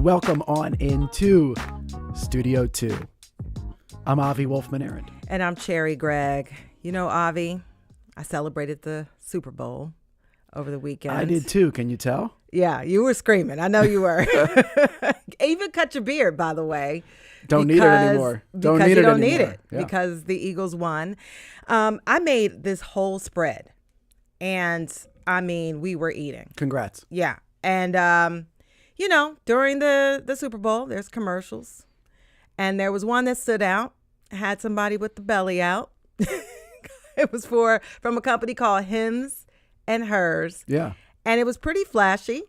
welcome on into Studio 2. I'm Avi Wolfman-Arend. And I'm Cherry Gregg. You know, Avi, I celebrated the Super Bowl over the weekend. I did too. Can you tell? Yeah, you were screaming. I know you were. Even cut your beard, by the way. Don't need it anymore. Don't need it because the Eagles won. I made this whole spread, and I mean, we were eating. Congrats. Yeah, and you know, during the Super Bowl, there's commercials, and there was one that stood out. Had somebody with the belly out. It was from a company called Hims and Hers. Yeah. And it was pretty flashy,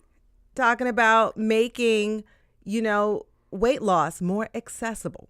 talking about making, you know, weight loss more accessible.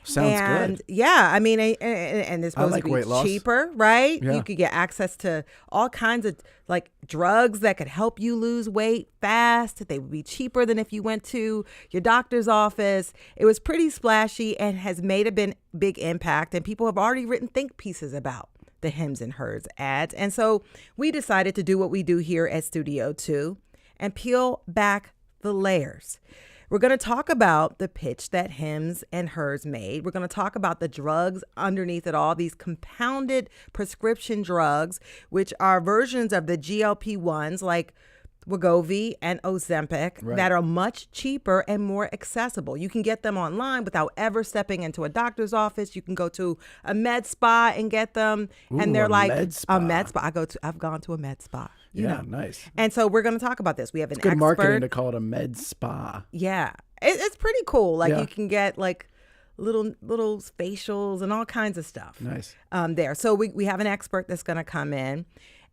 Sounds good. Yeah, I mean, and it's supposed to be cheaper, right? Yeah. You could get access to all kinds of like drugs that could help you lose weight fast. They would be cheaper than if you went to your doctor's office. It was pretty splashy and has made a big impact. And people have already written think pieces about the Hims and Hers ads. And so we decided to do what we do here at Studio 2 and peel back the layers. We're going to talk about the pitch that Hims and Hers made. We're going to talk about the drugs underneath it all, these compounded prescription drugs, which are versions of the GLP-1s like Wegovy and Ozempic that are much cheaper and more accessible. You can get them online without ever stepping into a doctor's office. You can go to a med spa and get them. And they're like a med spa. I've gone to a med spa. You know. Nice. And so we're going to talk about this. We have an good expert. Marketing to call it a med spa. Yeah. It's pretty cool. Like you can get like little facials and all kinds of stuff. Nice. There. So we have an expert that's going to come in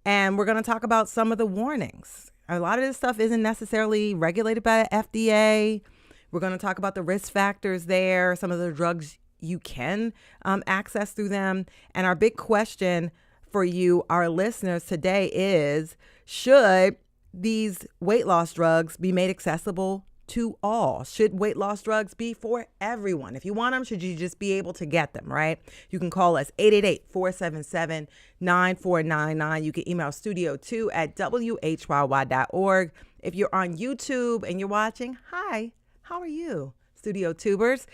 and we're going to talk about some of the warnings. A lot of this stuff isn't necessarily regulated by the FDA. We're going to talk about the risk factors there, some of the drugs you can access through them. And our big question for you, our listeners today is, should these weight loss drugs be made accessible to all? Should weight loss drugs be for everyone? If you want them, should you just be able to get them, right? You can call us 888-477-9499. You can email studio2@whyy.org. If you're on YouTube and you're watching, hi, how are you, Studio Tubers?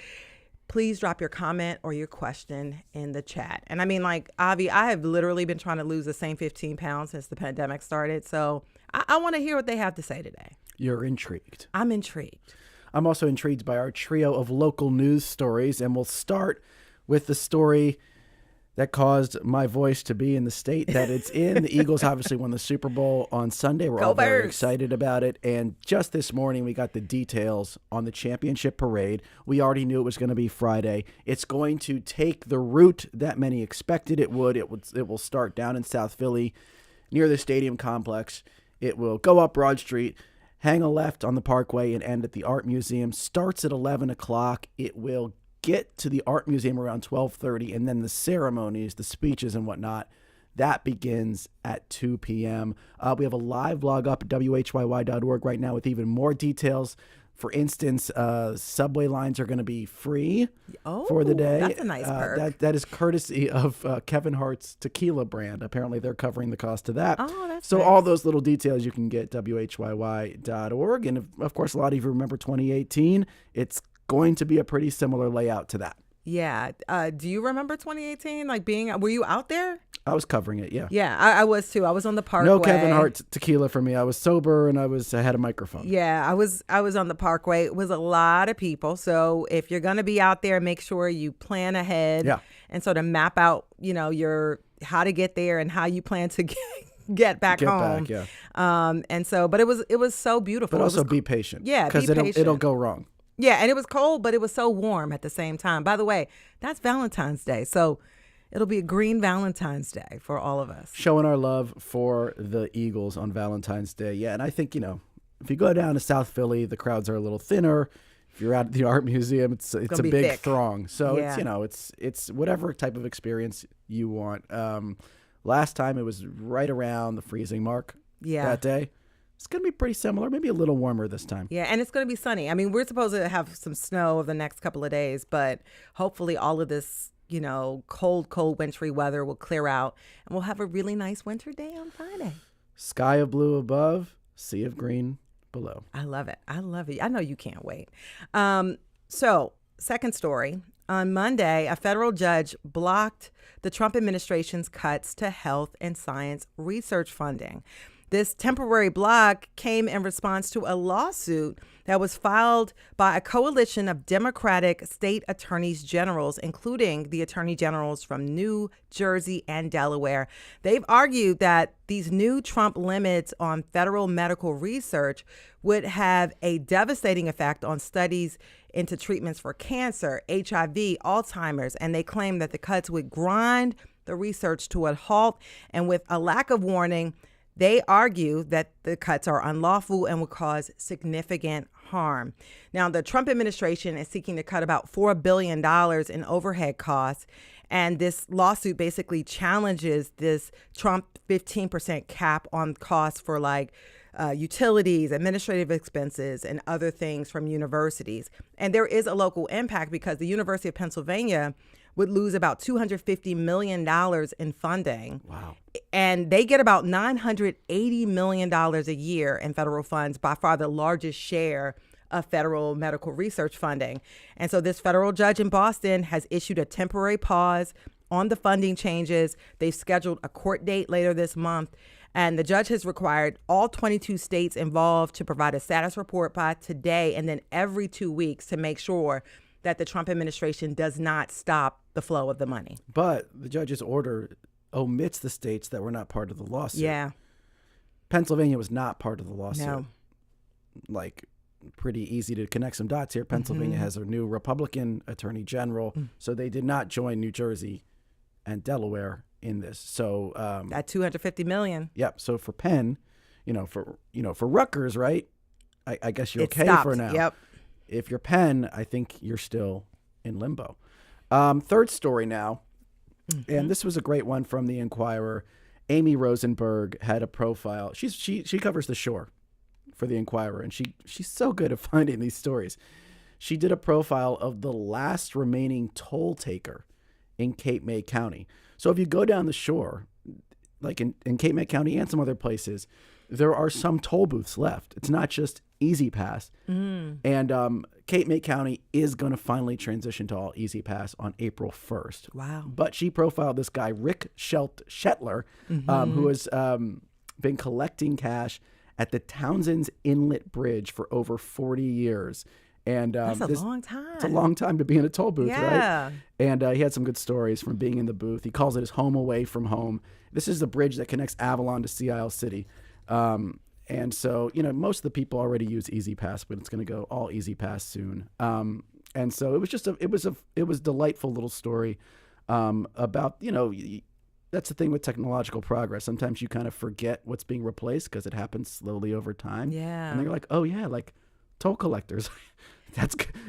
Please drop your comment or your question in the chat. And I mean, like, Avi, I have literally been trying to lose the same 15 pounds since the pandemic started. So I want to hear what they have to say today. You're intrigued. I'm intrigued. I'm also intrigued by our trio of local news stories. And we'll start with the story that caused my voice to be in the state that it's in. The Eagles obviously won the Super Bowl on Sunday. We're all very excited about it. And just this morning, we got the details on the championship parade. We already knew it was going to be Friday. It's going to take the route that many expected it would. It will start down in South Philly near the stadium complex. It will go up Broad Street, hang a left on the Parkway, and end at the Art Museum. Starts at 11 o'clock. It will get to the Art Museum around 12:30, and then the ceremonies, the speeches and whatnot, that begins at 2 p.m. We have a live blog up at WHYY.org right now with even more details. For instance, subway lines are going to be free for the day. That's a nice perk. That is courtesy of Kevin Hart's tequila brand. Apparently, they're covering the cost of that. Oh, that's so nice. All those little details you can get at WHYY.org. And, of course, a lot of you remember 2018. It's going to be a pretty similar layout to that. Yeah. Do you remember 2018? Like were you out there? I was covering it, yeah. Yeah, I was too. I was on the Parkway. No Kevin Hart tequila for me. I was sober and I had a microphone. Yeah, I was on the Parkway. It was a lot of people. So if you're going to be out there, make sure you plan ahead and sort of map out, you know, how to get there and how you plan to get back home. And so, but it was so beautiful. But also be patient. Yeah, because it'll go wrong. Yeah, and it was cold, but it was so warm at the same time. By the way, that's Valentine's Day. So it'll be a green Valentine's Day for all of us. Showing our love for the Eagles on Valentine's Day. Yeah, and I think, you know, if you go down to South Philly, the crowds are a little thinner. If you're at the Art Museum, it's a big thick throng. So it's whatever type of experience you want. Last time it was right around the freezing mark that day. It's going to be pretty similar, maybe a little warmer this time. Yeah, and it's going to be sunny. I mean, we're supposed to have some snow over the next couple of days, but hopefully all of this, you know, cold, wintry weather will clear out and we'll have a really nice winter day on Friday. Sky of blue above, sea of green below. I love it. I love it. I know you can't wait. So, second story. On Monday, a federal judge blocked the Trump administration's cuts to health and science research funding. This temporary block came in response to a lawsuit that was filed by a coalition of Democratic state attorneys generals, including the attorney generals from New Jersey and Delaware. They've argued that these new Trump limits on federal medical research would have a devastating effect on studies into treatments for cancer, HIV, Alzheimer's, and they claim that the cuts would grind the research to a halt. And with a lack of warning, they argue that the cuts are unlawful and would cause significant harm. Now, the Trump administration is seeking to cut about $4 billion in overhead costs. And this lawsuit basically challenges this Trump 15% cap on costs for utilities, administrative expenses, and other things from universities. And there is a local impact because the University of Pennsylvania would lose about $250 million in funding. Wow. And they get about $980 million a year in federal funds, by far the largest share of federal medical research funding. And so this federal judge in Boston has issued a temporary pause on the funding changes. They've scheduled a court date later this month. And the judge has required all 22 states involved to provide a status report by today and then every 2 weeks to make sure that the Trump administration does not stop the flow of the money. But the judge's order omits the states that were not part of the lawsuit. Yeah. Pennsylvania was not part of the lawsuit. No. Pretty easy to connect some dots here. Pennsylvania has a new Republican attorney general, so they did not join New Jersey and Delaware in this. So that $250 million. Yep. So for Penn, for Rutgers, right? I guess you're It okay stopped. for now. Yep. If you're Penn, I think you're still in limbo. Third story now, and this was a great one from the Inquirer. Amy Rosenberg had a profile. She covers the shore for the Inquirer, and she's so good at finding these stories. She did a profile of the last remaining toll taker in Cape May County. So if you go down the shore, like in Cape May County and some other places, there are some toll booths left. It's not just Easy Pass. And Cape May County is going to finally transition to all Easy Pass on April 1st. Wow. But she profiled this guy, Rick Shetler, who has been collecting cash at the Townsend's Inlet Bridge for over 40 years. And that's a long time. It's a long time to be in a toll booth, yeah. right? And he had some good stories from being in the booth. He calls it his home away from home. This is the bridge that connects Avalon to Sea Isle City. And so, most of the people already use Easy Pass, but it's going to go all Easy Pass soon. And so it was just it was delightful little story about, that's the thing with technological progress. Sometimes you kind of forget what's being replaced because it happens slowly over time. Yeah. And then you're like, oh yeah, like toll collectors.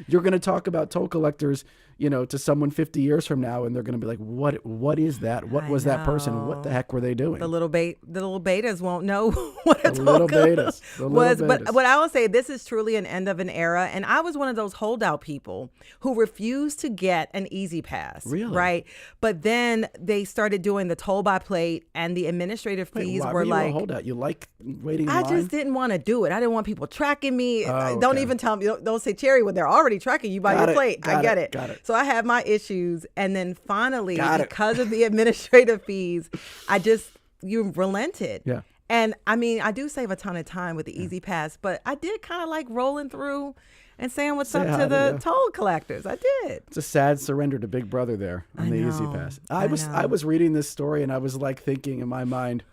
You're going to talk about toll collectors, to someone 50 years from now, and they're going to be like, what is that? What was that person? What the heck were they doing? The little betas won't know what a toll collector was. But what I will say, this is truly an end of an era. And I was one of those holdout people who refused to get an Easy Pass. Really? Right. But then they started doing the toll by plate, and the administrative fees why were you a holdout? You like waiting in line? I just didn't want to do it. I didn't want people tracking me. Oh, Don't okay. even tell me. Don't say Cherry when they're already tracking you by your plate. I get it. Got it. So I had my issues. And then finally, because of the administrative fees, you relented. Yeah. And I mean, I do save a ton of time with the Easy Pass, but I did kind of like rolling through and saying what's up to the toll collectors. I did. It's a sad surrender to Big Brother there on the Easy Pass. I was reading this story and I was like thinking in my mind,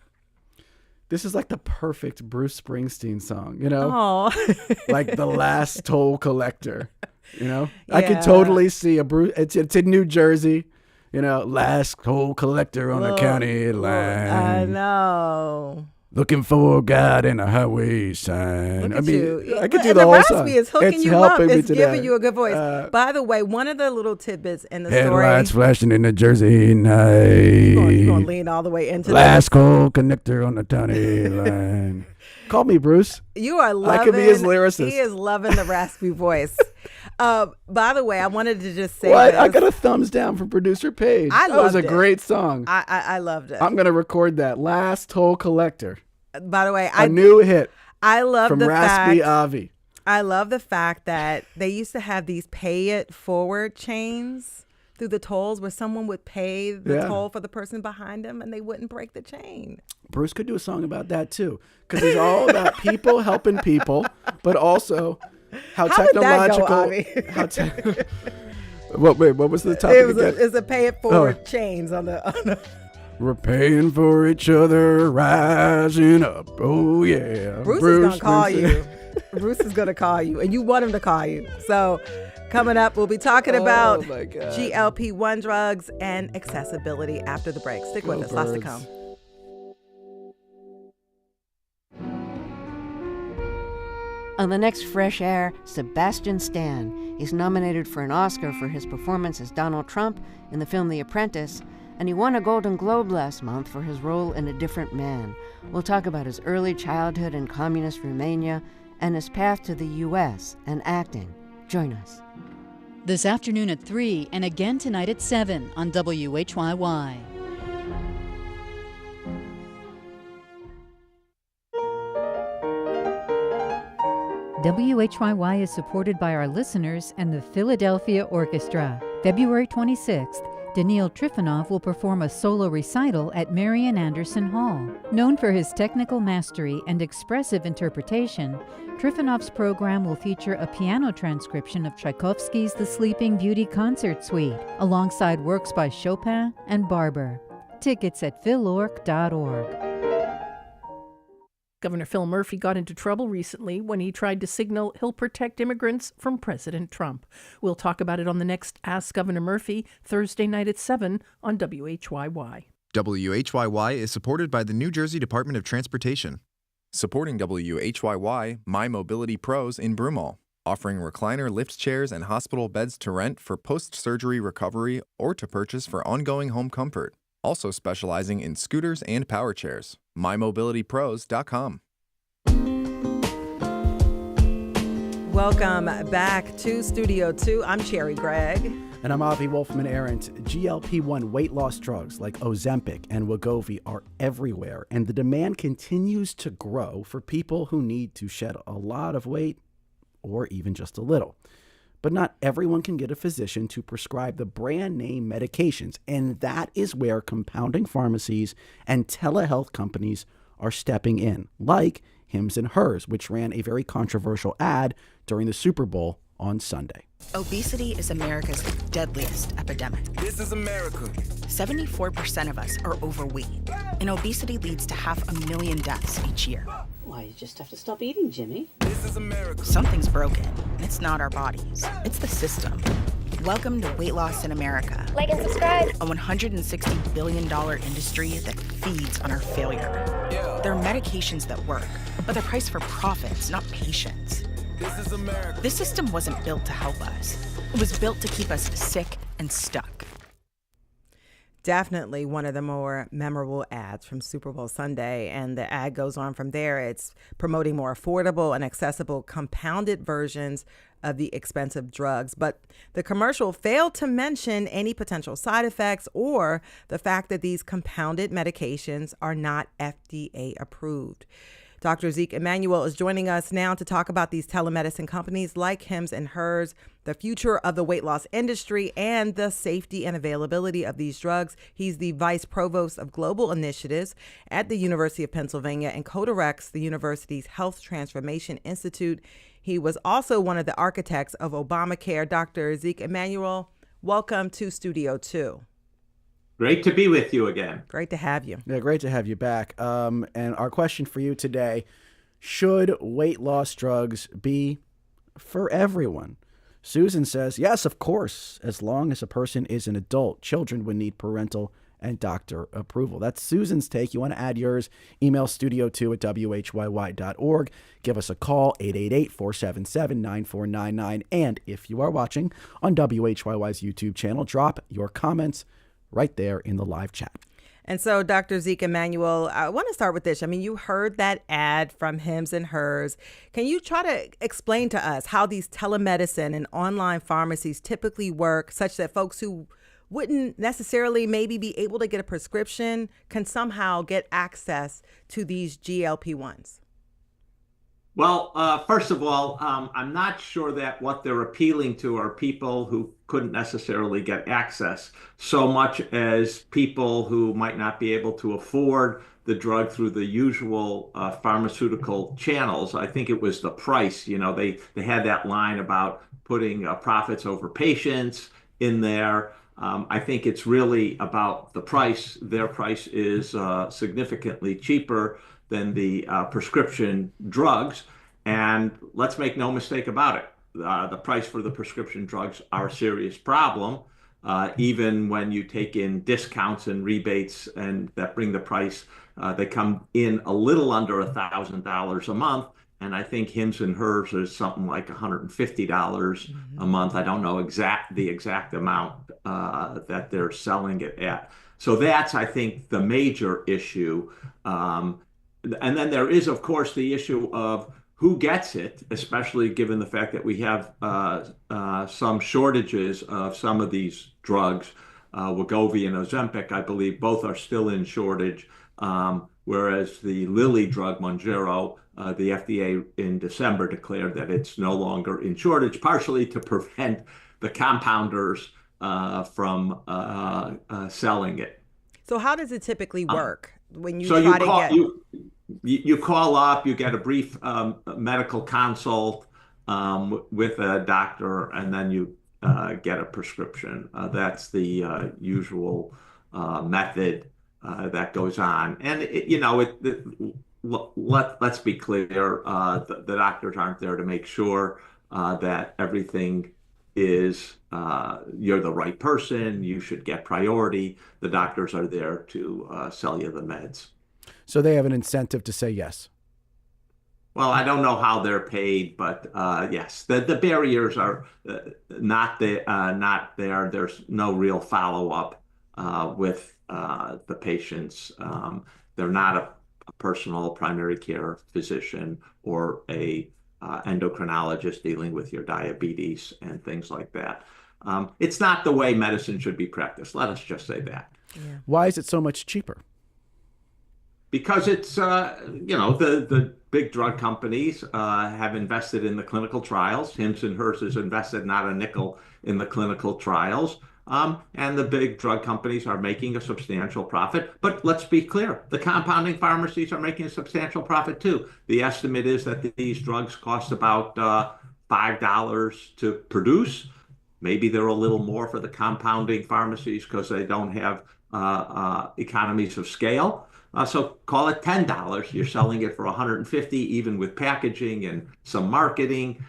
this is like the perfect Bruce Springsteen song, Oh. like the last toll collector, I could totally see it's in New Jersey, last toll collector on the county line. I know. Looking for God in a highway sign. Look at you. I could do the whole song. And the raspy is hooking It's you up. helping me It's today. giving you a good voice. By the way, one of the little tidbits in the Headlights story. flashing in the Jersey night. You're going to lean all the way into Last cold connector on the county line. Call me Bruce. You are loving. I could be his lyricist. He is loving the raspy voice. By the way, I wanted to just say What? this. I got a thumbs down from producer Paige. I that was a loved it. great song. I loved it. I'm going to record that. Last toll collector. By the way, A new hit. I love from the Raspy fact. Avi. I love the fact that they used to have these pay it forward chains through the tolls where someone would pay the toll for the person behind them and they wouldn't break the chain. Bruce could do a song about that too, because it's all about people helping people, but also how technological. What was the topic again? It's a pay it forward chains on the. We're paying for each other, rising up. Oh yeah, Bruce is gonna call you. Bruce is gonna call you, and you want him to call you. So, coming up, we'll be talking about GLP-1 drugs and accessibility after the break. Stick with us. Lots to come. On the next Fresh Air, Sebastian Stan. He's nominated for an Oscar for his performance as Donald Trump in the film The Apprentice, and he won a Golden Globe last month for his role in A Different Man. We'll talk about his early childhood in communist Romania and his path to the U.S. and acting. Join us. This afternoon at 3 and again tonight at 7 on WHYY. WHYY is supported by our listeners and the Philadelphia Orchestra. February 26th, Daniil Trifonov will perform a solo recital at Marian Anderson Hall. Known for his technical mastery and expressive interpretation, Trifonov's program will feature a piano transcription of Tchaikovsky's The Sleeping Beauty Concert Suite, alongside works by Chopin and Barber. Tickets at philorg.org. Governor Phil Murphy got into trouble recently when he tried to signal he'll protect immigrants from President Trump. We'll talk about it on the next Ask Governor Murphy, Thursday night at 7 on WHYY. WHYY is supported by the New Jersey Department of Transportation. Supporting WHYY, My Mobility Pros in Broomall, offering recliner lift chairs and hospital beds to rent for post-surgery recovery or to purchase for ongoing home comfort. Also specializing in scooters and power chairs. MyMobilityPros.com. Welcome back to Studio 2. I'm Cherry Gregg. And I'm Avi Wolfman-Arendt. GLP-1 weight loss drugs like Ozempic and Wegovy are everywhere, and the demand continues to grow for people who need to shed a lot of weight or even just a little. But not everyone can get a physician to prescribe the brand name medications, and that is where compounding pharmacies and telehealth companies are stepping in, like Hims and Hers, which ran a very controversial ad during the Super Bowl on Sunday. Obesity is America's deadliest epidemic. This is America. 74% of us are overweight, and obesity leads to 500,000 deaths each year. Why, you just have to stop eating, Jimmy. This is America. Something's broken, and it's not our bodies. It's the system. Welcome to Weight Loss in America. Like and subscribe. A $160 billion industry that feeds on our failure. Yeah. There are medications that work, but they're priced for profits, not patients. This is America. This system wasn't built to help us. It was built to keep us sick and stuck. Definitely one of the more memorable ads from Super Bowl Sunday, and the ad goes on from there. It's promoting more affordable and accessible compounded versions of the expensive drugs, but the commercial failed to mention any potential side effects or the fact that these compounded medications are not FDA approved. Dr. Zeke Emanuel is joining us now to talk about these telemedicine companies like Hims and Hers, the future of the weight loss industry, and the safety and availability of these drugs. He's the Vice Provost of Global Initiatives at the University of Pennsylvania and co-directs the university's Health Transformation Institute. He was also one of the architects of Obamacare. Dr. Zeke Emanuel, welcome to Studio 2. Great to be with you again. Great to have you. Yeah, great to have you back. And our question for you today, should weight loss drugs be for everyone? Susan says, yes, of course, as long as a person is an adult. Children would need parental and doctor approval. That's Susan's take. You want to add yours? Email studio2@whyy.org. Give us a call, 888-477-9499. And if you are watching on WHYY's YouTube channel, drop your comments right there in the live chat. And so, Dr. Zeke Emanuel, I want to start with this. I mean, you heard that ad from Hims and Hers. Can you try to explain to us how these telemedicine and online pharmacies typically work, such that folks who wouldn't necessarily maybe be able to get a prescription can somehow get access to these GLP-1s? Well, first of all, I'm not sure that what they're appealing to are people who couldn't necessarily get access so much as people who might not be able to afford the drug through the usual pharmaceutical channels. I think it was the price. They had that line about putting profits over patients in there. I think it's really about the price. Their price is significantly cheaper than the prescription drugs. And let's make no mistake about it. The price for the prescription drugs are a serious problem. Even when you take in discounts and rebates and that bring the price, they come in a little under $1,000 a month. And I think Hims and Hers is something like $150 a month. I don't know the exact amount that they're selling it at. So that's, I think, the major issue. And then there is, of course, the issue of who gets it, especially given the fact that we have some shortages of some of these drugs. Wegovy and Ozempic, I believe, both are still in shortage, whereas the Lilly drug, Mounjaro, the FDA in December declared that it's no longer in shortage, partially to prevent the compounders from selling it. So how does it typically work when you So try to get? You call up, you get a brief medical consult with a doctor, and then you get a prescription. That's the usual method that goes on. And let's be clear, the doctors aren't there to make sure that everything is you're the right person, you should get priority. The doctors are there to sell you the meds. So they have an incentive to say yes. Well, I don't know how they're paid, but yes, the barriers are not there. There's no real follow-up with the patients. They're not a personal primary care physician or a endocrinologist dealing with your diabetes and things like that. It's not the way medicine should be practiced. Let us just say that. Yeah. Why is it so much cheaper? Because it's, the big drug companies have invested in the clinical trials. Hims and Hers has invested not a nickel in the clinical trials. And the big drug companies are making a substantial profit. But let's be clear, the compounding pharmacies are making a substantial profit too. The estimate is that these drugs cost about $5 to produce. Maybe they're a little more for the compounding pharmacies because they don't have economies of scale. So call it $10. You're selling it for $150, even with packaging and some marketing.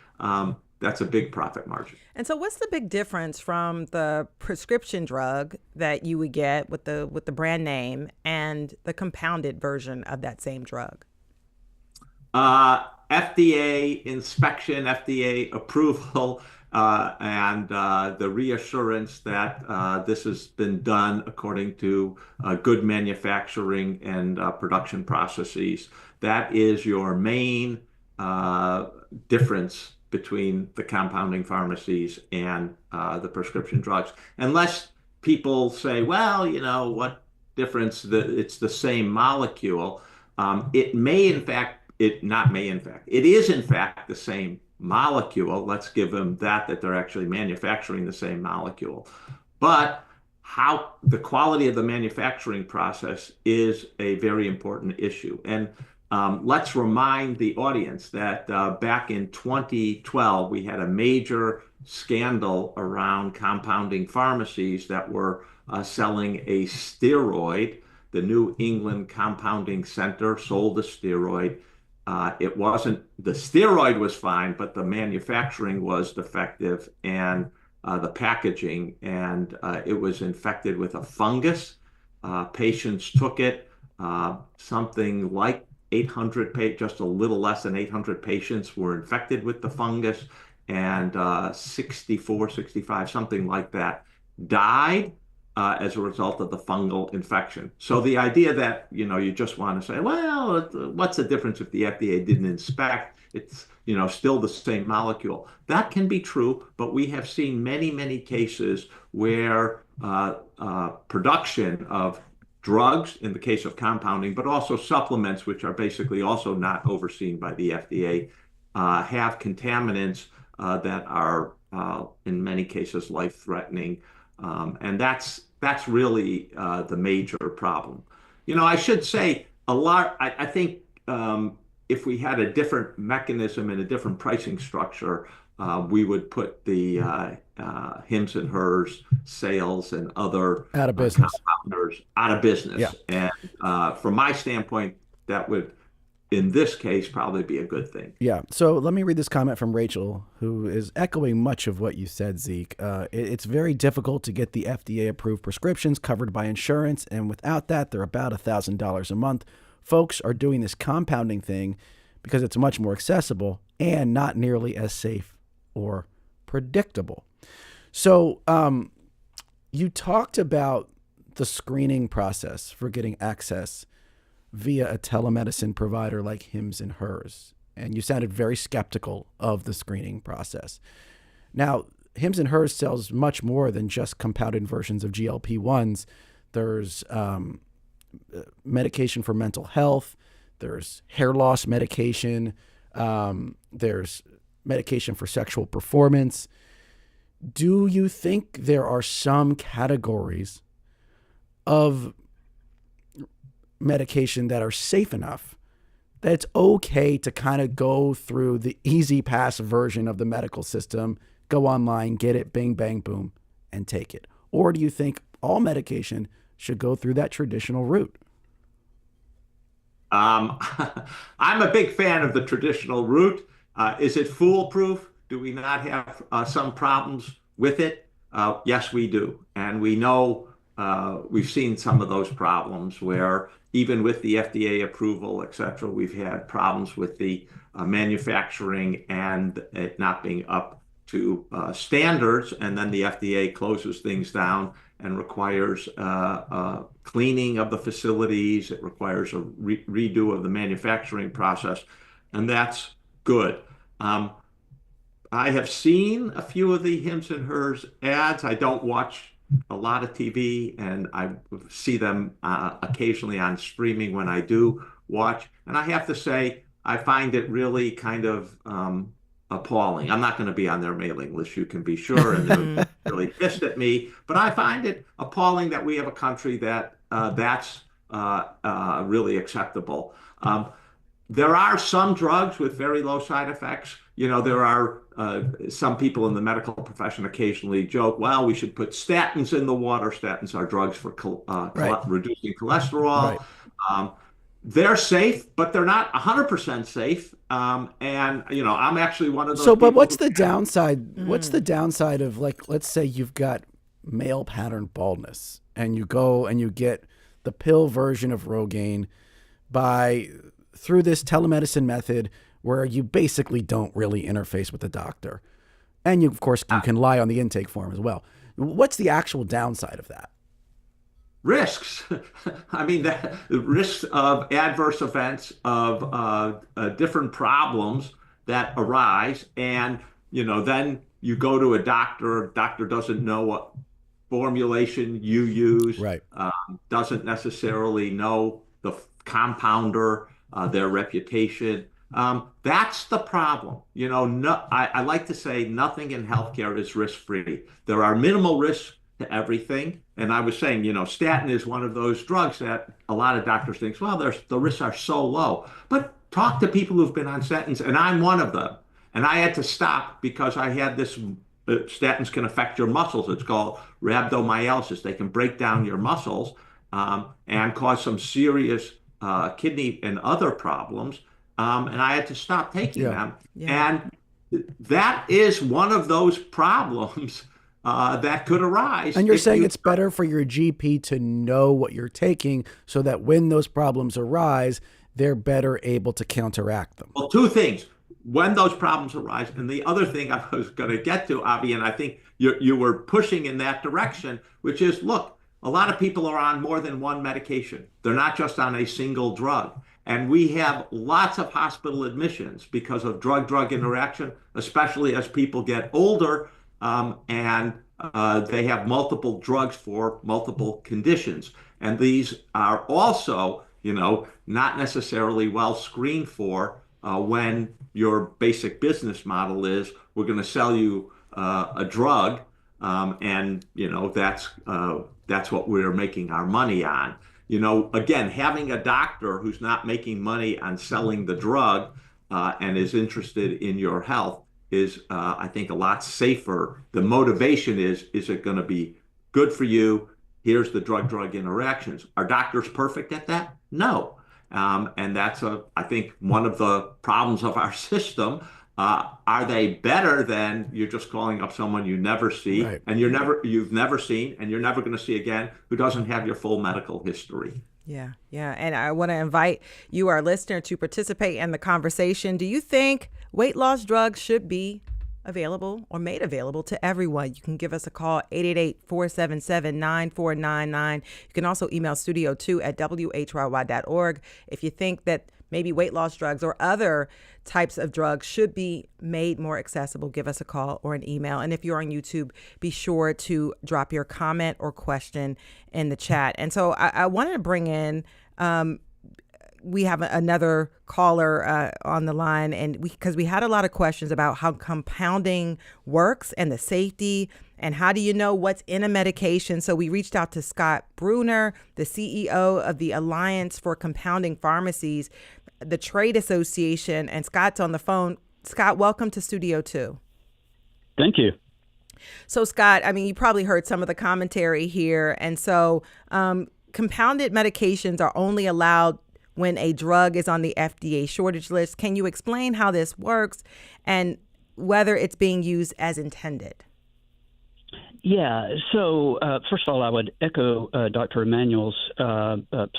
That's a big profit margin. And so what's the big difference from the prescription drug that you would get with the brand name and the compounded version of that same drug? FDA inspection, FDA approval, and the reassurance that this has been done according to good manufacturing and production processes. That is your main difference between the compounding pharmacies and the prescription drugs. Unless people say, well, what difference? It's the same molecule. It is in fact the same molecule. Let's give them that they're actually manufacturing the same molecule. But how the quality of the manufacturing process is a very important issue. And let's remind the audience that back in 2012, we had a major scandal around compounding pharmacies that were selling a steroid. The New England Compounding Center sold a steroid. The steroid was fine, but the manufacturing was defective and the packaging, and it was infected with a fungus. Patients took it. Something like 800, just a little less than 800 patients were infected with the fungus, and 64, 65, something like that, died as a result of the fungal infection. So the idea that, you just want to say, well, what's the difference if the FDA didn't inspect? It's, still the same molecule. That can be true, but we have seen many, many cases where production of drugs in the case of compounding, but also supplements, which are basically also not overseen by the FDA, have contaminants that are in many cases life-threatening, and that's really the major problem. I should say I think if we had a different mechanism and a different pricing structure, we would put the Hims and Hers sales and other out of business. Compounders out of business. Yeah. And from my standpoint, that would, in this case, probably be a good thing. Yeah. So let me read this comment from Rachel, who is echoing much of what you said, Zeke. It's very difficult to get the FDA-approved prescriptions covered by insurance, and without that, they're about $1,000 a month. Folks are doing this compounding thing because it's much more accessible and not nearly as safe or predictable. So you talked about the screening process for getting access via a telemedicine provider like Hims and Hers, and you sounded very skeptical of the screening process. Now, Hims and Hers sells much more than just compounded versions of GLP-1s. There's medication for mental health. There's hair loss medication. There's medication for sexual performance. Do you think there are some categories of medication that are safe enough that it's okay to kind of go through the easy pass version of the medical system, go online, get it, bing, bang, boom, and take it? Or do you think all medication should go through that traditional route? I'm a big fan of the traditional route. Is it foolproof? Do we not have some problems with it? Yes, we do. And we know we've seen some of those problems where even with the FDA approval, et cetera, we've had problems with the manufacturing and it not being up to standards. And then the FDA closes things down and requires cleaning of the facilities. It requires a redo of the manufacturing process. And that's good. I have seen a few of the Hims and Hers ads. I don't watch a lot of TV, and I see them occasionally on streaming when I do watch. And I have to say, I find it really kind of appalling. I'm not going to be on their mailing list, you can be sure, and they're really pissed at me. But I find it appalling that we have a country that that's really acceptable. There are some drugs with very low side effects. There are some people in the medical profession occasionally joke, well, we should put statins in the water. Statins are drugs for reducing cholesterol. Right. They're safe, but they're not 100% safe. And, I'm actually one of those. So, but what's the downside? What's the downside of, like, let's say you've got male pattern baldness and you go and you get the pill version of Rogaine through this telemedicine method where you basically don't really interface with the doctor. And you, of course, you can lie on the intake form as well. What's the actual downside of that? Risks. I mean, the risks of adverse events, of different problems that arise. And, then you go to a doctor doesn't know what formulation you use, right. Doesn't necessarily know the compounder, their reputation. That's the problem. I like to say nothing in healthcare is risk-free. There are minimal risks to everything. And I was saying, statin is one of those drugs that a lot of doctors think, well, the risks are so low. But talk to people who've been on statins, and I'm one of them. And I had to stop because I had this, statins can affect your muscles. It's called rhabdomyolysis. They can break down your muscles and cause some serious kidney and other problems. And I had to stop taking them. Yeah. And that is one of those problems that could arise. And you're saying it's better for your GP to know what you're taking so that when those problems arise, they're better able to counteract them. Well, two things. When those problems arise, and the other thing I was going to get to, Avi, and I think you were pushing in that direction, which is, look, a lot of people are on more than one medication. They're not just on a single drug. And we have lots of hospital admissions because of drug-drug interaction, especially as people get older and they have multiple drugs for multiple conditions. And these are also, not necessarily well screened for when your basic business model is we're going to sell you a drug, and that's what we're making our money on. Again, having a doctor who's not making money on selling the drug and is interested in your health is, I think, a lot safer. The motivation is it going to be good for you? Here's the drug-drug interactions. Are doctors perfect at that? No. And that's, I think, one of the problems of our system. Are they better than you're just calling up someone you never see, Right. and you've never seen, and you're never going to see again, who doesn't have your full medical history? Yeah. And I want to invite you, our listener, to participate in the conversation. Do you think weight loss drugs should be available or made available to everyone? You can give us a call, 888-477-9499. You can also email studio2@whyy.org if you think that maybe weight loss drugs or other types of drugs should be made more accessible. Give us a call or an email. And if you're on YouTube, be sure to drop your comment or question in the chat. And so I wanted to bring in, we have another caller on the line, and because we had a lot of questions about how compounding works and the safety and how do you know what's in a medication. So we reached out to Scott Bruner, the CEO of the Alliance for Compounding Pharmacies, the trade association, and Scott's on the phone. Scott, welcome to Studio 2. Thank you. So Scott, I mean, you probably heard some of the commentary here. And so compounded medications are only allowed when a drug is on the FDA shortage list. Can you explain how this works and whether it's being used as intended? Yeah. So first of all, I would echo Dr. Emanuel's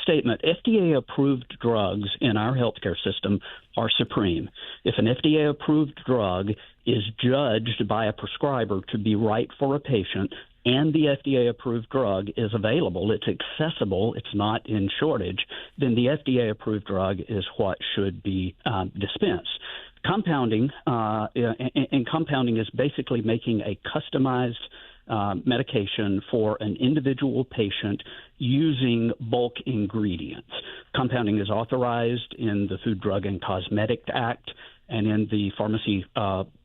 statement. FDA-approved drugs in our healthcare system are supreme. If an FDA-approved drug is judged by a prescriber to be right for a patient, and the FDA-approved drug is available, it's accessible, it's not in shortage, then the FDA-approved drug is what should be dispensed. Compounding, and compounding is basically making a customized medication for an individual patient using bulk ingredients. Compounding is authorized in the Food, Drug, and Cosmetic Act and in the pharmacy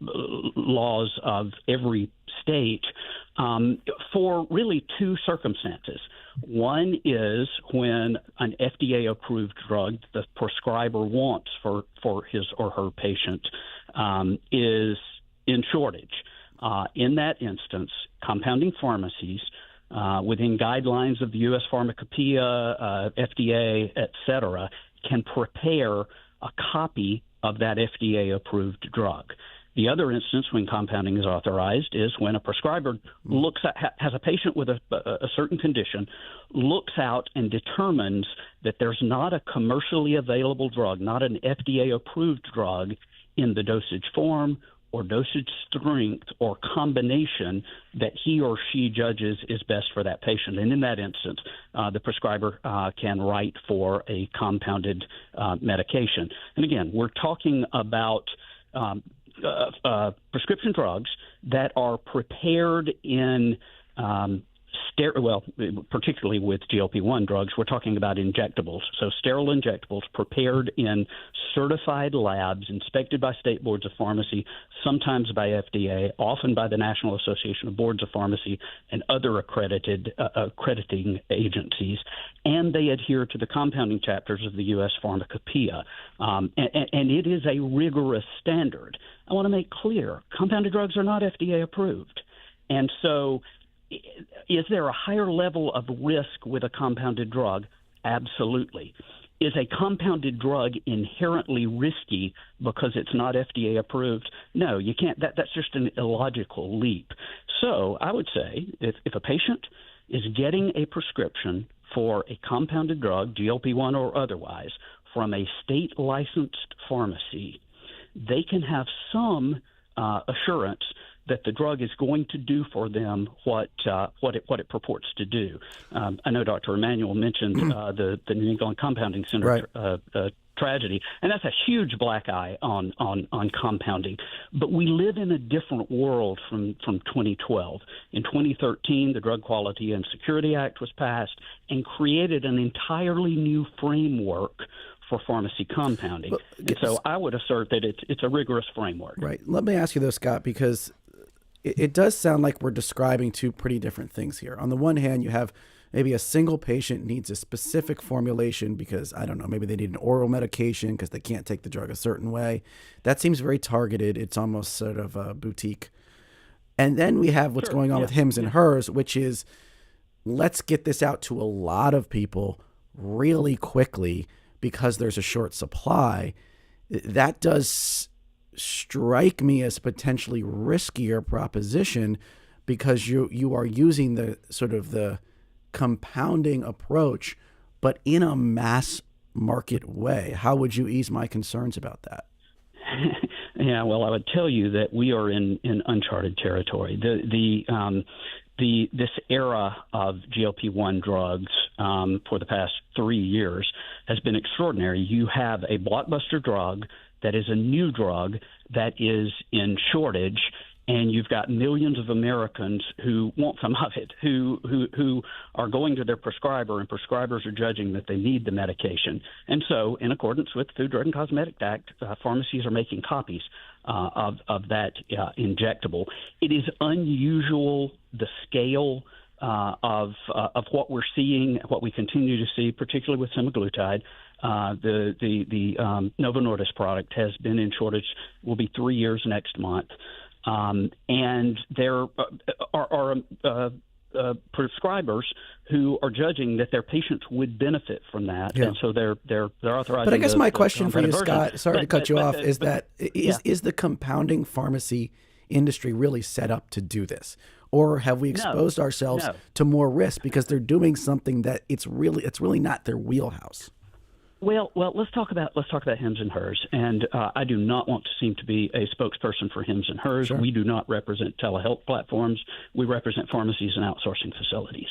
laws of every state for really two circumstances. One is when an FDA-approved drug the prescriber wants for his or her patient is in shortage. In that instance, compounding pharmacies, within guidelines of the U.S. Pharmacopeia, FDA, et cetera, can prepare a copy of that FDA-approved drug. The other instance when compounding is authorized is when a prescriber has a patient with a certain condition, looks out and determines that there's not a commercially available drug, not an FDA-approved drug in the dosage form or dosage strength or combination that he or she judges is best for that patient. And in that instance, the prescriber can write for a compounded medication. And again, we're talking about prescription drugs that are prepared in particularly with GLP-1 drugs, we're talking about injectables. So sterile injectables prepared in certified labs, inspected by state boards of pharmacy, sometimes by FDA, often by the National Association of Boards of Pharmacy and other accrediting agencies, and they adhere to the compounding chapters of the U.S. Pharmacopeia. And it is a rigorous standard. I want to make clear, compounded drugs are not FDA approved. And so is there a higher level of risk with a compounded drug? Absolutely. Is a compounded drug inherently risky because it's not FDA approved? No, you can't. That's just an illogical leap. So I would say if a patient is getting a prescription for a compounded drug, GLP-1 or otherwise, from a state-licensed pharmacy, they can have some assurance that the drug is going to do for them what it purports to do. I know Dr. Emanuel mentioned the New England Compounding Center tragedy. And that's a huge black eye on compounding. But we live in a different world from 2012. In 2013, the Drug Quality and Security Act was passed and created an entirely new framework for pharmacy compounding. And so I would assert that it's a rigorous framework. Right. Let me ask you though, Scott, because it does sound like we're describing two pretty different things here. On the one hand, you have maybe a single patient needs a specific formulation because, I don't know, maybe they need an oral medication because they can't take the drug a certain way. That seems very targeted. It's almost sort of a boutique. And then we have what's going on with Hims and Hers, which is let's get this out to a lot of people really quickly because there's a short supply. That does strike me as potentially riskier proposition because you are using the sort of the compounding approach, but in a mass market way. How would you ease my concerns about that? Yeah, well, I would tell you that we are in uncharted territory. This era of GLP-1 drugs for the past 3 years has been extraordinary. You have a blockbuster drug that is a new drug that is in shortage, and you've got millions of Americans who want some of it, who are going to their prescriber, and prescribers are judging that they need the medication. And so, in accordance with the Food, Drug, and Cosmetic Act, pharmacies are making copies of that injectable. It is unusual, the scale of what we're seeing, what we continue to see, particularly with semaglutide. The Novo Nordisk product has been in shortage, will be 3 years next month. And there are prescribers who are judging that their patients would benefit from that, and so they're authorizing. But I guess my question for you, Scott, sorry to cut you off, is that is the compounding pharmacy industry really set up to do this, or have we exposed ourselves to more risk because they're doing something that it's really not their wheelhouse? Well, let's talk about Hims and Hers, and I do not want to seem to be a spokesperson for Hims and Hers. Sure. We do not represent telehealth platforms. We represent pharmacies and outsourcing facilities.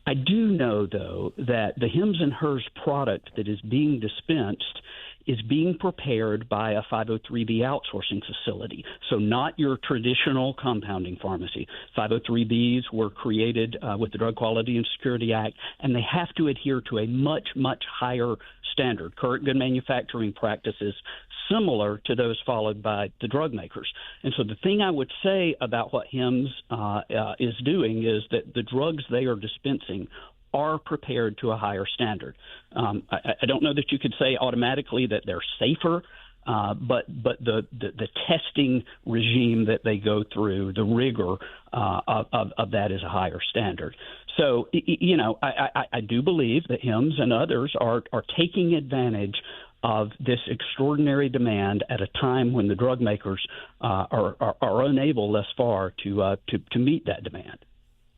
I do know, though, that the Hims and Hers product that is being dispensed is being prepared by a 503B outsourcing facility, so not your traditional compounding pharmacy. 503Bs were created with the Drug Quality and Security Act, and they have to adhere to a much, much higher standard, current good manufacturing practices similar to those followed by the drug makers. And so the thing I would say about what Hims is doing is that the drugs they are dispensing are prepared to a higher standard. I don't know that you could say automatically that they're safer, but the testing regime that they go through, the rigor of that is a higher standard. So, I do believe that Hims and others are taking advantage of this extraordinary demand at a time when the drug makers are unable thus far to meet that demand.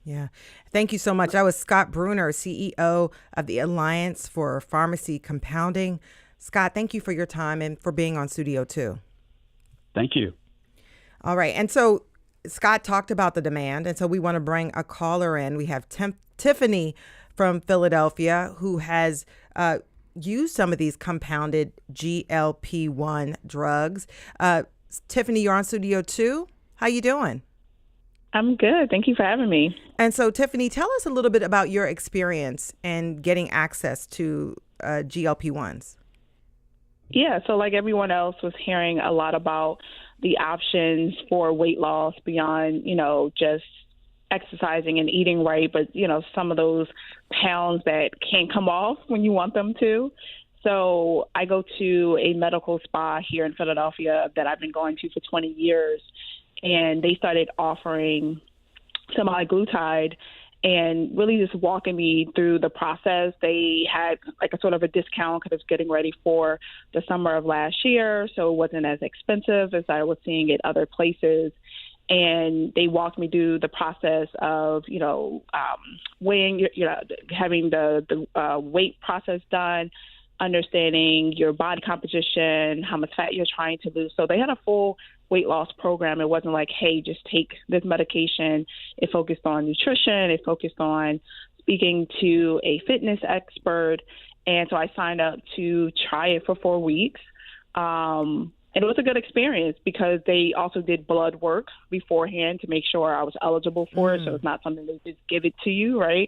Yeah. Thank you so much. That was Scott Bruner, CEO of the Alliance for Pharmacy Compounding. Scott, thank you for your time and for being on Studio 2. Thank you. All right. And so Scott talked about the demand, and so we want to bring a caller in. We have Tiffany from Philadelphia who has used some of these compounded GLP-1 drugs. Tiffany, you're on Studio 2. How you doing? I'm good. Thank you for having me. And so, Tiffany, tell us a little bit about your experience in getting access to GLP-1s. Yeah, so like everyone else was hearing a lot about the options for weight loss beyond, just exercising and eating right, but, some of those pounds that can't come off when you want them to. So I go to a medical spa here in Philadelphia that I've been going to for 20 years. And they started offering semaglutide and really just walking me through the process. They had like a sort of a discount because I was getting ready for the summer of last year, so it wasn't as expensive as I was seeing it other places. And they walked me through the process of, weighing, having the weight process done, understanding your body composition, how much fat you're trying to lose. So they had a full weight loss program. It wasn't like, hey, just take this medication. It focused on nutrition. It focused on speaking to a fitness expert And so I signed up to try it for 4 weeks. And it was a good experience because they also did blood work beforehand to make sure I was eligible for it. So it's not something they just give it to you, right?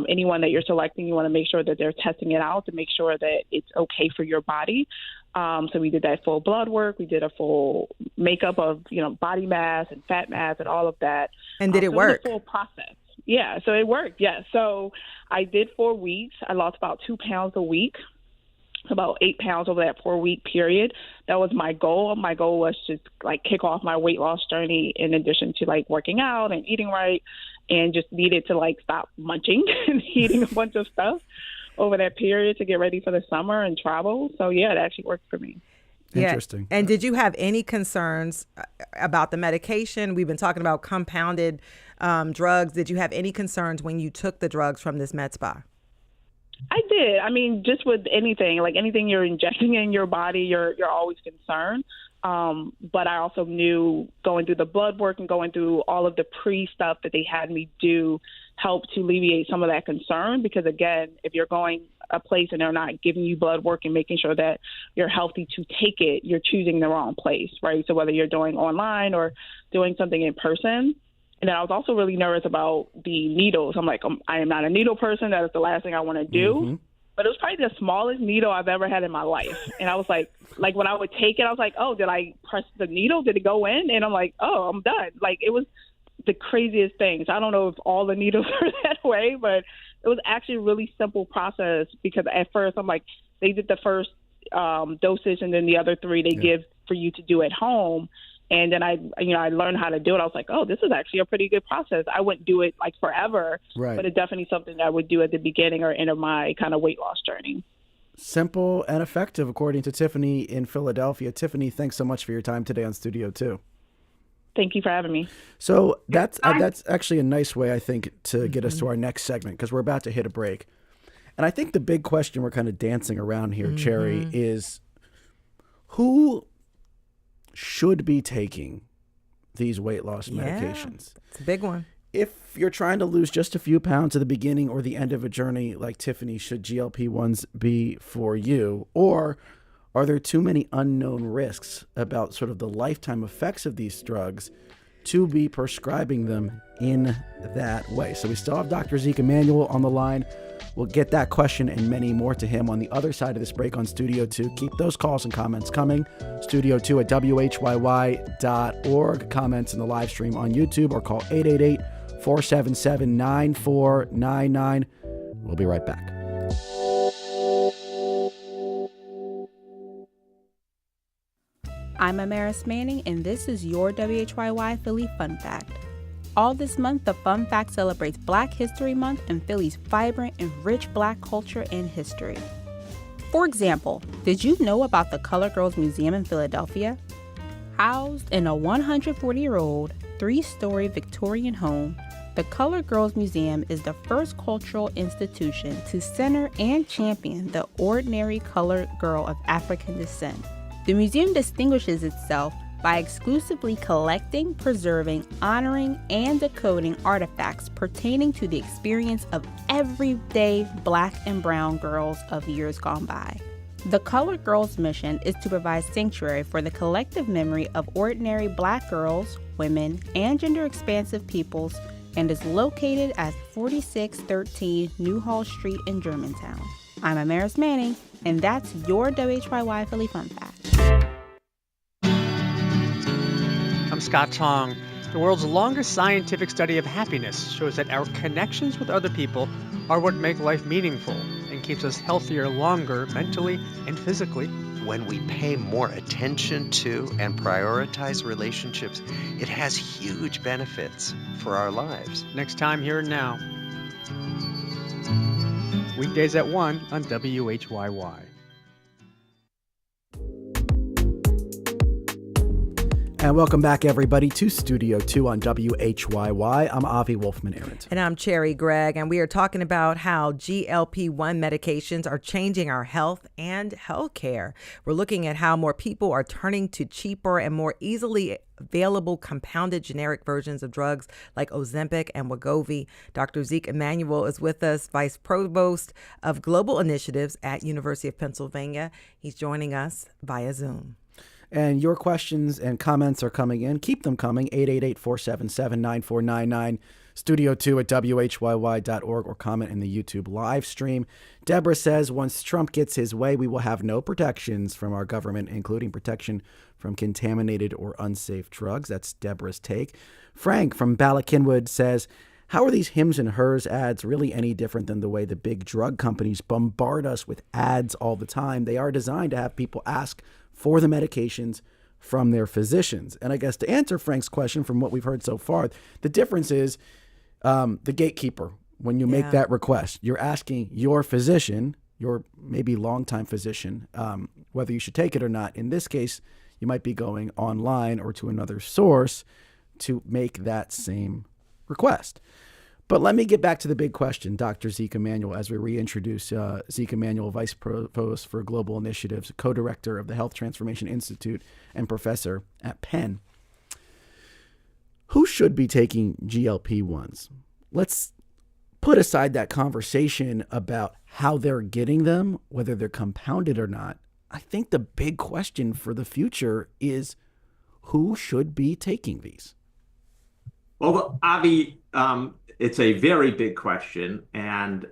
Anyone that you're selecting, you want to make sure that they're testing it out to make sure that it's okay for your body. So we did that full blood work. We did a full makeup of, body mass and fat mass and all of that. And did it work? It was a full process. Yeah, so it worked. Yeah. So I did 4 weeks. I lost about 2 pounds a week. About 8 pounds over that 4-week period. That was my goal. My goal was to kick off my weight loss journey in addition to working out and eating right, and just needed to stop munching and eating a bunch of stuff over that period to get ready for the summer and travel. So yeah, it actually worked for me. Interesting. Yeah. And did you have any concerns about the medication? We've been talking about compounded drugs. Did you have any concerns when you took the drugs from this med spa? I did. I mean, just with anything, anything you're injecting in your body, you're always concerned. But I also knew going through the blood work and going through all of the pre-stuff that they had me do helped to alleviate some of that concern. Because again, if you're going a place and they're not giving you blood work and making sure that you're healthy to take it, you're choosing the wrong place, right? So whether you're doing online or doing something in person. And then I was also really nervous about the needles. I'm like, I am not a needle person. That is the last thing I want to do. Mm-hmm. But it was probably the smallest needle I've ever had in my life. And I was like when I would take it, I was like, oh, did I press the needle? Did it go in? And I'm like, oh, I'm done. It was the craziest things. I don't know if all the needles are that way, but it was actually a really simple process because at first I'm like, they did the first dosage and then the other 3 they give for you to do at home. And then I learned how to do it. I was like, oh, this is actually a pretty good process. I wouldn't do it forever, right, but it's definitely something that I would do at the beginning or end of my kind of weight loss journey. Simple and effective, according to Tiffany in Philadelphia. Tiffany, thanks so much for your time today on Studio 2. Thank you for having me. So that's actually a nice way, I think, to get us to our next segment, because we're about to hit a break. And I think the big question we're kind of dancing around here, Cherry, is who should be taking these weight loss medications? It's a big one. If you're trying to lose just a few pounds at the beginning or the end of a journey like Tiffany, should GLP-1s be for you? Or are there too many unknown risks about sort of the lifetime effects of these drugs to be prescribing them in that way? So we still have Dr. Zeke Emanuel on the line. We'll get that question and many more to him on the other side of this break on Studio 2. Keep those calls and comments coming. Studio 2 at WHYY.org. Comments in the live stream on YouTube or call 888-477-9499. We'll be right back. I'm Amaris Manning, and this is your WHYY Philly Fun Fact. All this month, the Fun Fact celebrates Black History Month and Philly's vibrant and rich Black culture and history. For example, did you know about the Colored Girls Museum in Philadelphia? Housed in a 140-year-old, 3-story Victorian home, the Colored Girls Museum is the first cultural institution to center and champion the ordinary colored girl of African descent. The museum distinguishes itself by exclusively collecting, preserving, honoring, and decoding artifacts pertaining to the experience of everyday Black and brown girls of years gone by. The Colored Girls' mission is to provide sanctuary for the collective memory of ordinary Black girls, women, and gender-expansive peoples, and is located at 4613 Newhall Street in Germantown. I'm Amaris Manning, and that's your WHYY Philly Fun Fact. I'm Scott Tong. The world's longest scientific study of happiness shows that our connections with other people are what make life meaningful and keeps us healthier longer mentally and physically. When we pay more attention to and prioritize relationships, it has huge benefits for our lives. Next time, here and now. Weekdays at 1 on WHYY. And welcome back, everybody, to Studio 2 on WHYY. I'm Avi Wolfman-Arndt. And I'm Cherry Gregg, and we are talking about how GLP-1 medications are changing our health and healthcare. We're looking at how more people are turning to cheaper and more easily available compounded generic versions of drugs like Ozempic and Wegovy. Dr. Zeke Emanuel is with us, Vice Provost of Global Initiatives at University of Pennsylvania. He's joining us via Zoom. And your questions and comments are coming in. Keep them coming. 888-477-9499. Studio2 at WHYY.org or comment in the YouTube live stream. Deborah says, once Trump gets his way, we will have no protections from our government, including protection from contaminated or unsafe drugs. That's Deborah's take. Frank from Ballackinwood says, how are these hims and hers ads really any different than the way the big drug companies bombard us with ads all the time? They are designed to have people ask for the medications from their physicians. And I guess to answer Frank's question from what we've heard so far, the difference is the gatekeeper. When you make that request, you're asking your physician, your maybe longtime physician, whether you should take it or not. In this case, you might be going online or to another source to make that same request. But let me get back to the big question, Dr. Zeke Emanuel, as we reintroduce Zeke Emanuel, Vice Provost for Global Initiatives, co-director of the Health Transformation Institute, and professor at Penn. Who should be taking GLP-1s? Let's put aside that conversation about how they're getting them, whether they're compounded or not. I think the big question for the future is who should be taking these? Well, Avi, it's a very big question, and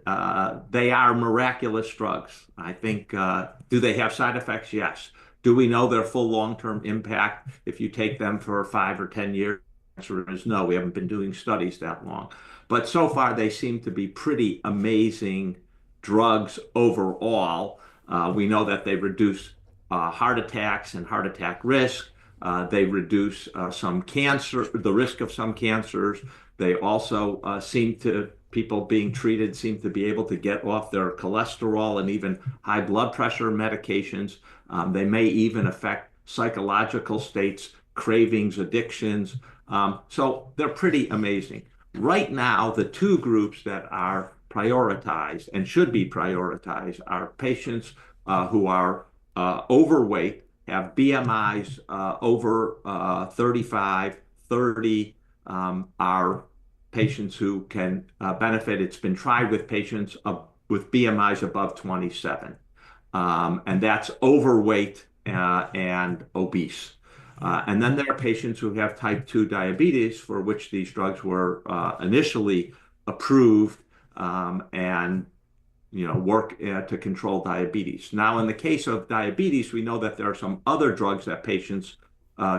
they are miraculous drugs. I think, do they have side effects? Yes. Do we know their full long-term impact if you take them for 5 or 10 years? The answer is no. We haven't been doing studies that long. But so far, they seem to be pretty amazing drugs overall. We know that they reduce heart attacks and heart attack risk. They reduce some cancer, the risk of some cancers. They also people being treated seem to be able to get off their cholesterol and even high blood pressure medications. They may even affect psychological states, cravings, addictions. So they're pretty amazing. Right now, the two groups that are prioritized and should be prioritized are patients who are overweight, have BMIs over 35, 30, are patients who can benefit. It's been tried with patients with BMIs above 27, and that's overweight and obese. And then there are patients who have type 2 diabetes, for which these drugs were initially approved and work to control diabetes. Now, in the case of diabetes, we know that there are some other drugs that patients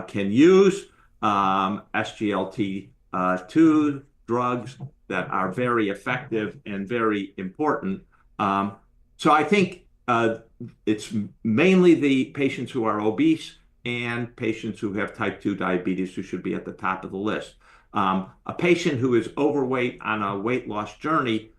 can use, SGLT2 drugs that are very effective and very important. So I think it's mainly the patients who are obese and patients who have type 2 diabetes who should be at the top of the list. A patient who is overweight on a weight loss journey,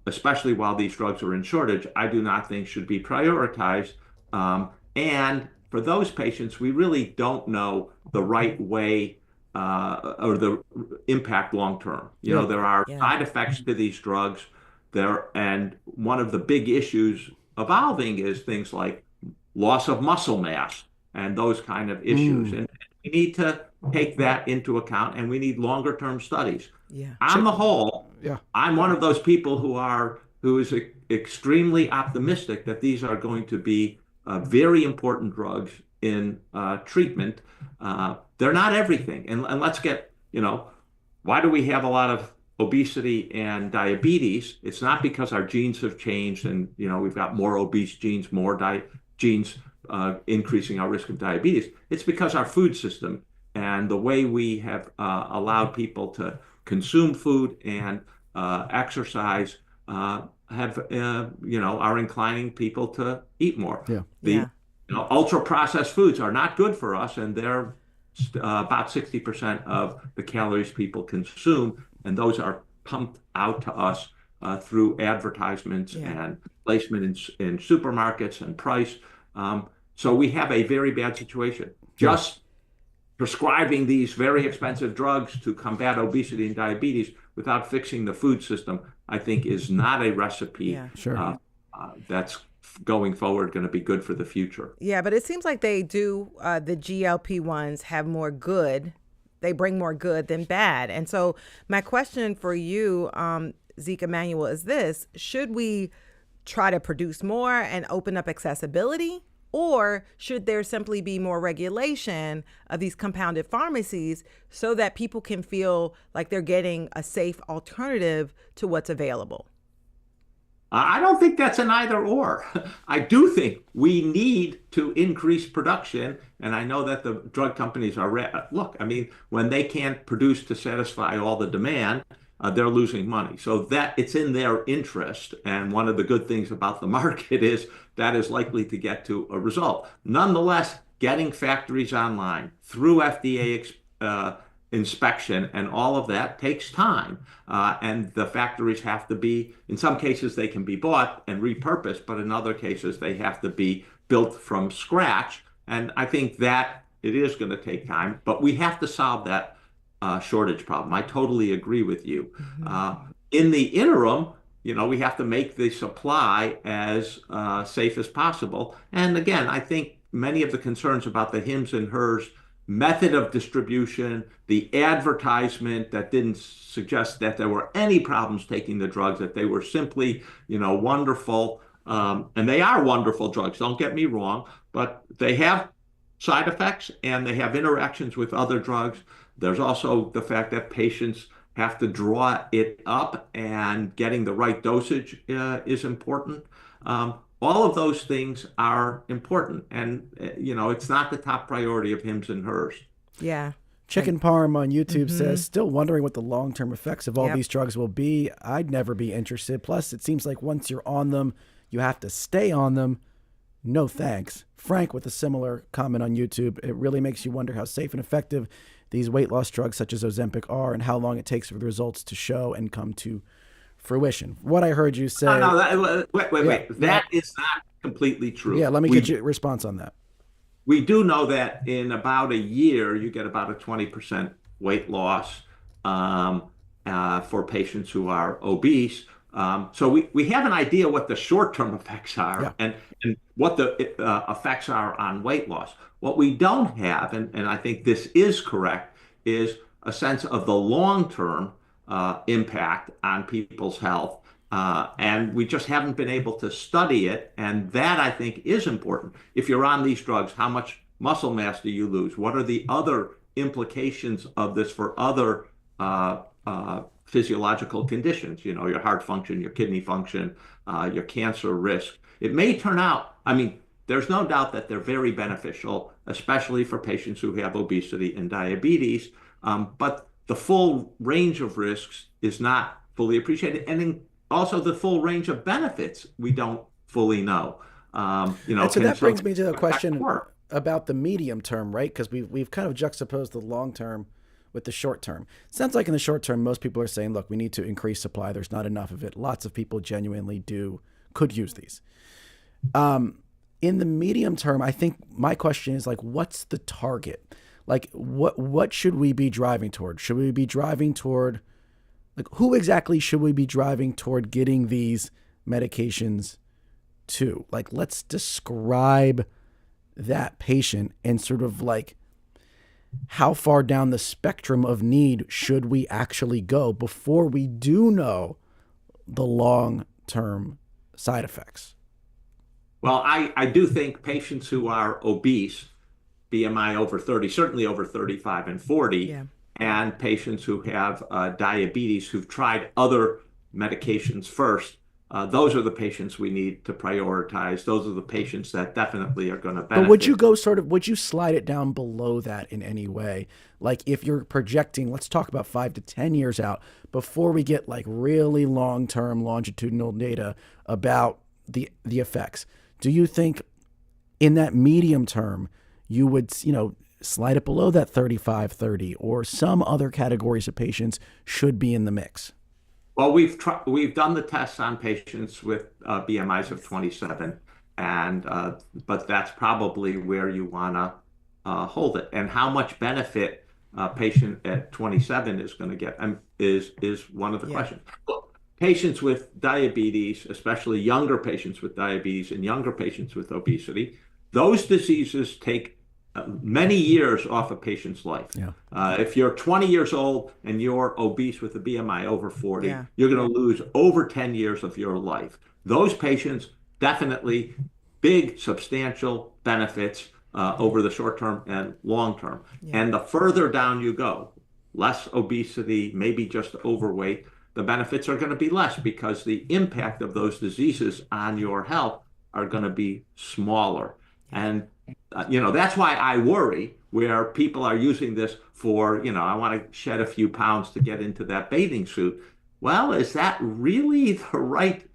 especially while these drugs are in shortage, I do not think should be prioritized. And for those patients, we really don't know the right way or the impact long term. There are side effects to these drugs and one of the big issues evolving is things like loss of muscle mass and those kind of issues. And we need to take that into account, and we need longer term studies. On the whole, I'm one of those people who is extremely optimistic that these are going to be very important drugs in treatment. They're not everything. And let's get, why do we have a lot of obesity and diabetes? It's not because our genes have changed and, we've got more obese genes, more genes increasing our risk of diabetes. It's because our food system and the way we have allowed people to consume food and exercise are inclining people to eat more. Ultra processed foods are not good for us, and they're about 60% of the calories people consume, and those are pumped out to us through advertisements and placement in supermarkets and price. So we have a very bad situation. Just prescribing these very expensive drugs to combat obesity and diabetes without fixing the food system, I think is not a recipe that's going forward going to be good for the future. Yeah, but it seems like they do, the GLP-1s have more good. They bring more good than bad. And so my question for you, Zeke Emanuel, is this: should we try to produce more and open up accessibility? Or should there simply be more regulation of these compounded pharmacies so that people can feel like they're getting a safe alternative to what's available? I don't think that's an either or. I do think we need to increase production. And I know that the drug companies are, look, I mean, when they can't produce to satisfy all the demand, they're losing money. So that it's in their interest. And one of the good things about the market is that is likely to get to a result. Nonetheless, getting factories online through FDA inspection and all of that takes time. And the factories have to be, in some cases, they can be bought and repurposed, but in other cases, they have to be built from scratch. And I think that it is going to take time, but we have to solve that shortage problem. I totally agree with you. In the interim, you know, we have to make the supply as safe as possible. And again, I think many of the concerns about the hims and hers method of distribution, the advertisement that didn't suggest that there were any problems taking the drugs, that they were simply, you know, wonderful. And they are wonderful drugs, don't get me wrong, but they have side effects and they have interactions with other drugs. There's also the fact that patients have to draw it up, and getting the right dosage is important. All of those things are important, and you know, it's not the top priority of hims and hers. Yeah. Chicken Parm on YouTube says, still wondering what the long-term effects of all these drugs will be. I'd never be interested. Plus, it seems like once you're on them, you have to stay on them. No thanks. Frank with a similar comment on YouTube. It really makes you wonder how safe and effective these weight loss drugs such as Ozempic are and how long it takes for the results to show and come to fruition. What I heard you say. Wait. That is not completely true. Yeah, let me get your response on that. We do know that in about a year, you get about a 20% weight loss for patients who are obese. So we have an idea what the short-term effects are and what the effects are on weight loss. What we don't have, and I think this is correct, is a sense of the long-term impact on people's health. And we just haven't been able to study it. And that, I think, is important. If you're on these drugs, how much muscle mass do you lose? What are the other implications of this for other physiological conditions? You know, your heart function, your kidney function, your cancer risk. It may turn out, I mean, there's no doubt that they're very beneficial, especially for patients who have obesity and diabetes. But the full range of risks is not fully appreciated. And also the full range of benefits we don't fully know. You know, and so that brings me to the question about the medium term, right? Because we've kind of juxtaposed the long term with the short term. Sounds like in the short term, most people are saying, look, we need to increase supply. There's not enough of it. Lots of people genuinely could use these. In the medium term, I think my question is like, what's the target? Like, what should we be driving toward? Should we be driving toward, like, who exactly should we be driving toward getting these medications to? Like, let's describe that patient and sort of like how far down the spectrum of need should we actually go before we do know the long-term side effects? Well, I do think patients who are obese, BMI over 30, certainly over 35 and 40, and patients who have diabetes who've tried other medications first, those are the patients we need to prioritize. Those are the patients that definitely are going to benefit. But would you slide it down below that in any way? Like if you're projecting, let's talk about 5 to 10 years out before we get like really long-term longitudinal data about the effects. Do you think in that medium term, you would, you know, slide it below that 35, 30, or some other categories of patients should be in the mix? Well, we've done the tests on patients with BMIs of 27, and but that's probably where you want to hold it. And how much benefit a patient at 27 is going to get is one of the questions. Look, patients with diabetes, especially younger patients with diabetes and younger patients with obesity, those diseases take many years off a patient's life. Yeah. If you're 20 years old and you're obese with a BMI over 40, Yeah. you're going to lose over 10 years of your life. Those patients definitely big, substantial benefits over the short term and long term. Yeah. And the further down you go, less obesity, maybe just overweight, the benefits are going to be less because the impact of those diseases on your health are going to be smaller. And that's why I worry where people are using this for, I want to shed a few pounds to get into that bathing suit. Well, is that really the right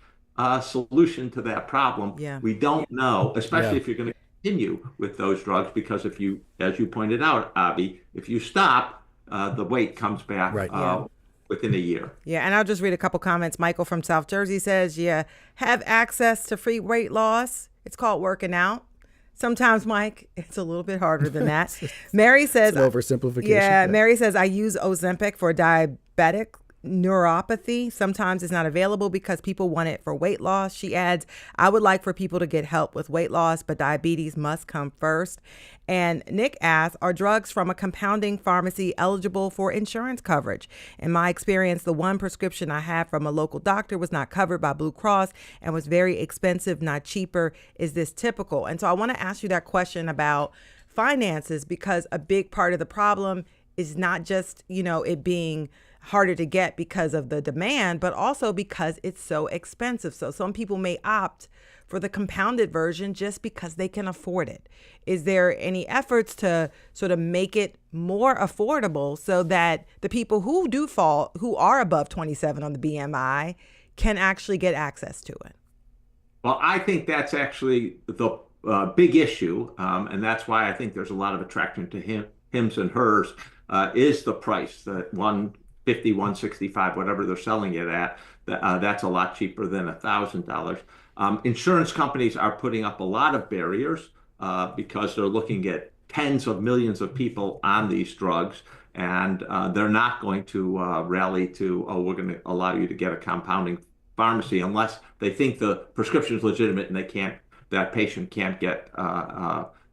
solution to that problem? Yeah. We don't know, especially if you're going to continue with those drugs, because if you, as you pointed out, Avi, if you stop, the weight comes back within a year. Yeah, and I'll just read a couple comments. Michael from South Jersey says, have access to free weight loss. It's called working out. Sometimes, Mike, it's a little bit harder than that. Mary says, it's an oversimplification. Yeah, Mary says, I use Ozempic for diabetic neuropathy. Sometimes it's not available because people want it for weight loss. She adds, I would like for people to get help with weight loss, but diabetes must come first. And Nick asks, are drugs from a compounding pharmacy eligible for insurance coverage? In my experience, the one prescription I had from a local doctor was not covered by Blue Cross and was very expensive, not cheaper. Is this typical? And so I want to ask you that question about finances, because a big part of the problem is not just, it being harder to get because of the demand, but also because it's so expensive. So some people may opt for the compounded version just because they can afford it. Is there any efforts to sort of make it more affordable so that the people who who are above 27 on the BMI can actually get access to it? Well, I think that's actually the big issue. And that's why I think there's a lot of attraction to hims and hers, is the price, that $150, $165, whatever they're selling it at. That's a lot cheaper than $1,000. Insurance companies are putting up a lot of barriers because they're looking at tens of millions of people on these drugs, and they're not going to rally to, we're going to allow you to get a compounding pharmacy unless they think the prescription is legitimate and that patient can't get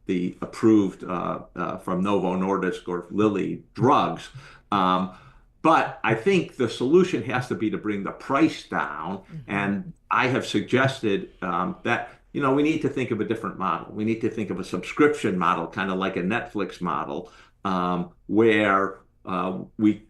the approved from Novo Nordisk or Lilly drugs. But I think the solution has to be to bring the price down. And I have suggested that, we need to think of a different model. We need to think of a subscription model, kind of like a Netflix model, where we,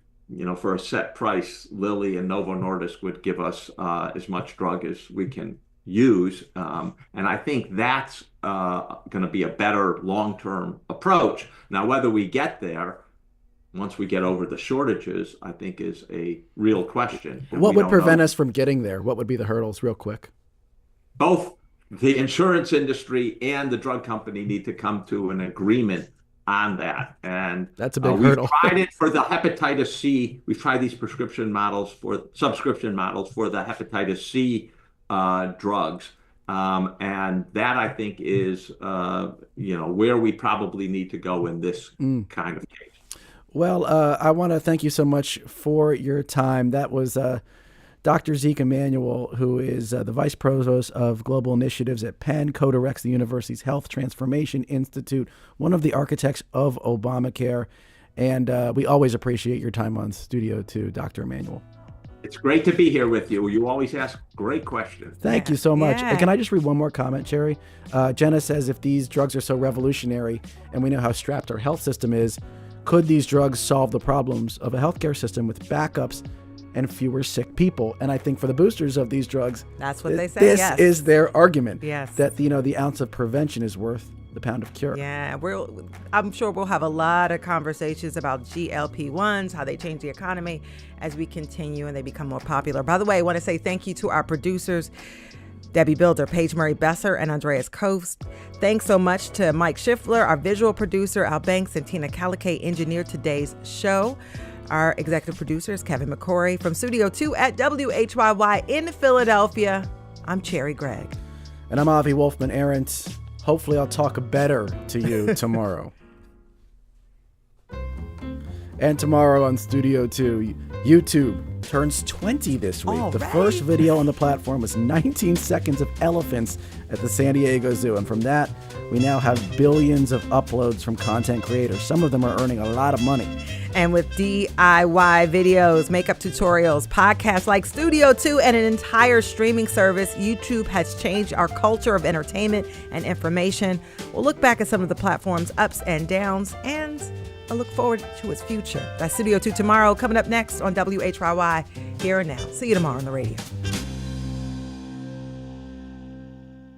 for a set price, Lilly and Novo Nordisk would give us as much drug as we can use. And I think that's going to be a better long-term approach. Now, whether we get there, once we get over the shortages, I think is a real question. What would prevent us from getting there? What would be the hurdles, real quick? Both the insurance industry and the drug company need to come to an agreement on that. And that's a big hurdle. We've tried it for the hepatitis C. We've tried these subscription models for the hepatitis C drugs. And that, I think, is, where we probably need to go in this kind of case. Well, I want to thank you so much for your time. That was Dr. Zeke Emanuel, who is the Vice Provost of Global Initiatives at Penn, co-directs the university's Health Transformation Institute, one of the architects of Obamacare. And we always appreciate your time on Studio 2, Dr. Emanuel. It's great to be here with you. You always ask great questions. Thank you so much. Yeah. And can I just read one more comment, Cherry? Jenna says, if these drugs are so revolutionary and we know how strapped our health system is, could these drugs solve the problems of a healthcare system with backups and fewer sick people? And I think for the boosters of these drugs, that's what they say. This is their argument. Yes. That the ounce of prevention is worth the pound of cure. Yeah, I'm sure we'll have a lot of conversations about GLP-1s, how they change the economy as we continue and they become more popular. By the way, I want to say thank you to our producers, Debbie Builder, Paige Murray Besser, and Andreas Coast. Thanks so much to Mike Schiffler, our visual producer, Al Banks, and Tina Calicay engineered today's show. Our executive producer is Kevin McCory. From Studio 2 at WHYY in Philadelphia, I'm Cherry Gregg. And I'm Avi Wolfman-Arentz. Hopefully I'll talk better to you tomorrow. And tomorrow on Studio 2, YouTube turns 20 this week. The first video on the platform was 19 seconds of elephants at the San Diego Zoo. And from that, we now have billions of uploads from content creators. Some of them are earning a lot of money. And with DIY videos, makeup tutorials, podcasts like Studio 2, and an entire streaming service, YouTube has changed our culture of entertainment and information. We'll look back at some of the platform's ups and downs, and I look forward to its future. That's Studio 2 tomorrow, coming up next on WHYY Here and Now. See you tomorrow on the radio.